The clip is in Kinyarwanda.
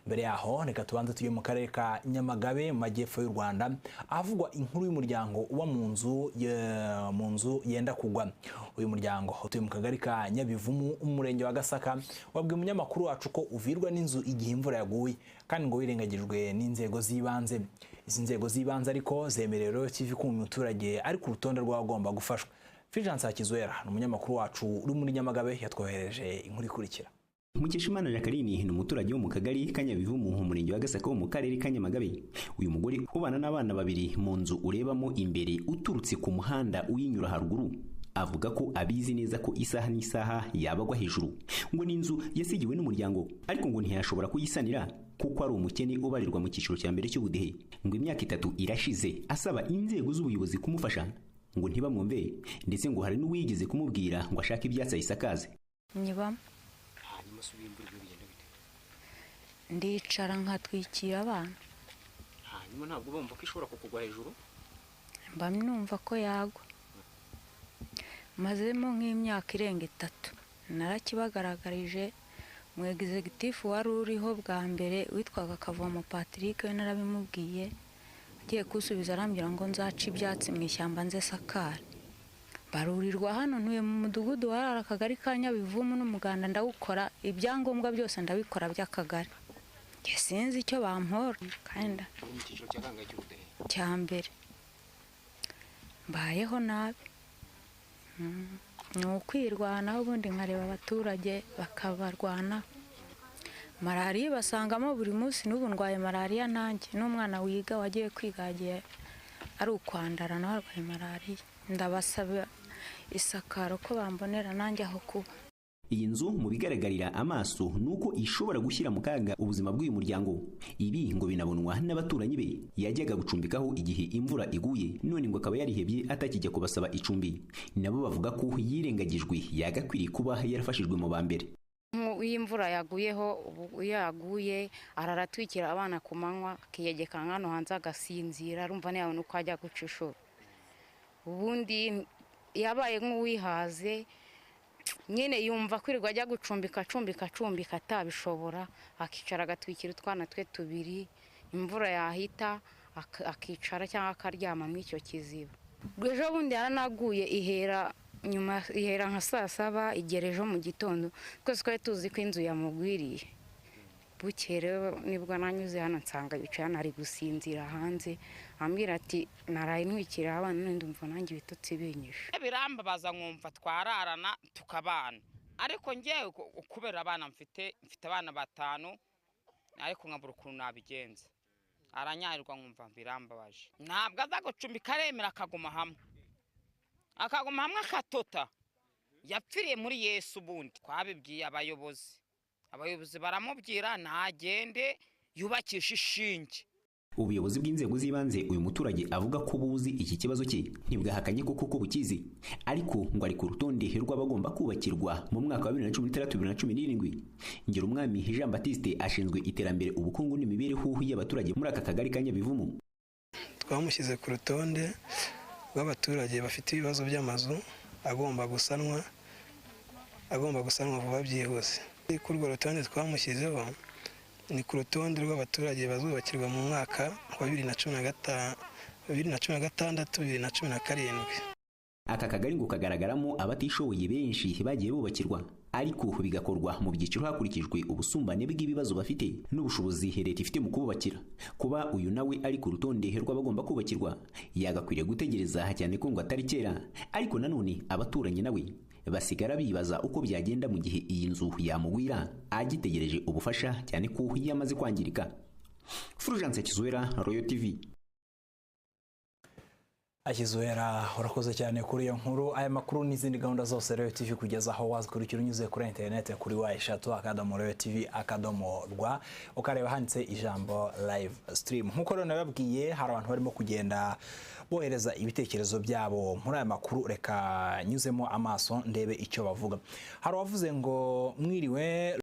Mbere yaho reka tubanze tujye mu karere ka Nyamagabe mu majyepfo y'u Rwanda ahavugwa inkuru y'umuryango uba mu nzu yenda kugwa. Uyu muryango utuye mu kagari ka Nyabivumu umurenge wa Gasaka wabwiye umunyamakuru wacu ko uvirwa n'inzu igihe imvura yaguye kandi ngo wirengagijwe n'inzego z'ibanze. Izi nzego z'ibanze ariko zemerero TV ku muturage ari ku rutonde rw'abagomba gufashwa. Fulgence Hakizwera umunyamakuru wacu uri muri Nyamagabe yatwohereje inkuru ikurikira. Mukeshimana Jacqueline ni umuturage wo mu kagari ka Nyabivumu mu murenge wa Gasaka mu karere ka Nyamagabe. Uyu mugore ubana n'abana babiri mu nzu urebamo imbere uturutse ku muhanda uyinyura haruguru avuga ko abizi neza ko isaha n'isaha yabagwa hejuru ngo ni inzu yasigiwe n'umuryango ariko ngo ntiyashobora kuyisanira kuko ari umukene ubarirwa mu cyiciro cya mbere cy'ubudehe. Ngo imyaka 3 irashize asaba inzego z'ubuyobozi kumufasha ngo ntibamwumve ndetse ngo hari n'uwigeze kumubwira ngo ashaka ibyatsi ayisakaze. Ndicara nkatwikira abana. Hanyuma ntabwo bumva ko ishobora kukugwa hejuru? Mba numva ko yagwa. Mazemo nk'imyaka irenga 3. Narakibagaragarije mu executive wari uriho bwa mbere witwaga Kavomo Patrick we narabimubwiye. Agiye kusubiza arambira ngo nzaca ibyatsi mu ishyamba nze sakara. Barurirwa hano ntuye mu mudugudu warara akagari ka Nyabivumu n'umuganda ndawukora ibyangombwa byose ndabikora by'akagari. Sinzi icyo bampora kandi cya mbere mbayeho nabi ni ukwirwanaho ubundi nkareba abaturage bakabarwana. Malariya basangamo buri munsi n'ubu ndwaye malariya nanjye n'umwana wiga wagiye kwigagiye ari ukwandara nawe arwaye malariya. Ndabasaba isakaro ko bambonera nanjye aho kuba. Iyi nzu mu bigaragarira amaso nuko ishobora gushyira mu kaga ubuzima bw'uyu muryango. Ibi ngo binabonwa n'abaturanyi be yajyaga gucumbikaho igihe imvura iguye none ngo akaba yarihebye atakijya kubasaba icumbi. Nabo bavuga ko yirengagijwe yagakwiriye kuba yarafashijwe mu bambere. Imvura yaguyeho yaguye araratwikira abana ku manywa akiyegeka nkano hanze agasinzira arumva nawe nuko ajya guca ishuri. Ubundi yabaye nk'uwihaze nyene yumva kwirirwa ajya gucumbika atabishobora akicara agatwikira utwana twe 2 imvura yahita akicara cyangwa akaryama mu icyo kiziba. Ejo bundi yaranaguye ihera nka saa 7 igerejo mu gitondo twese twari tuzi ko inzu yamugwiriye. Bukere nibwo nanyuze hano nsanga yicaye ari gusinzira hanze ambwira ati naraye ntwikira abana ndumva nanjye bitotsi binyishe. Birambabaza nkumva twararana tukabana ariko ngewe kubera abana mfite abana 5 ariko nkabura ukuntu nabigenza aranyarirwa nkumva birambabaje. Ntabwo aza gucumbika aremera akaguma hamwe akatota yapfiriye muri Yesu. Ubundi twabibwiye abayobozi baramubwira ntagende yubakisha ishinge. Ubuyobozi bw'inzego z'ibanze uyu muturage avuga ko buzi iki kibazo cye ntibwahakanye ko bukizi ariko ngo ari ku rutonde rw'abagomba kubakirwa mu mwaka wa 2016-2017. Ngirumwami Jean Baptiste ashinzwe iterambere ubukungu n'imibereho y'abaturage muri aka kagari ka Nyabivumu. Twamushyize ku rutonde rw'abaturage bafite ibibazo by'amazu agomba gusanwa vuba byihuse. Kuri urwo rutonde twamushyizeho ni ku rutonde rw'abaturage bazubakirwa mu mwaka wa 2016-2017. Aka kagari ngo kagaragaramo abatishoboye benshi bagiye bubakirwa ariko bigakorwa mu byiciro hakurikijwe ubusumbane bw'ibibazo bafite n'ubushobozi leta ifite mu kubakira. Kuba uyu nawe ari ku rutonde rw'abagomba kubakirwa yagakwiriye gutegereza cyane ko ngo atari kera ariko nanone abaturanyi nawe basigara bibaza uko byagenda mu gihe iyi nzu yamugwira agitegereje ubufasha cyane ko yamaze kwangirika. Fulgence Hakizwera, Royal TV. Hakizwera urakoze cyane kuri iyo nkuru. Aya makuru n'izindi gahunda zose Royal TV kugeza aho wazikurikira unyuze kuri internet kuri wa3.royaltv.rw ukareba handitse ijambo live stream. Nkuko rero nababwiye hari abantu barimo kugenda bohereza ibitekerezo byabo muri aya makuru, reka nyuzemo amaso ndebe icyo bavuga. Hari wavuze ngo mwiriwe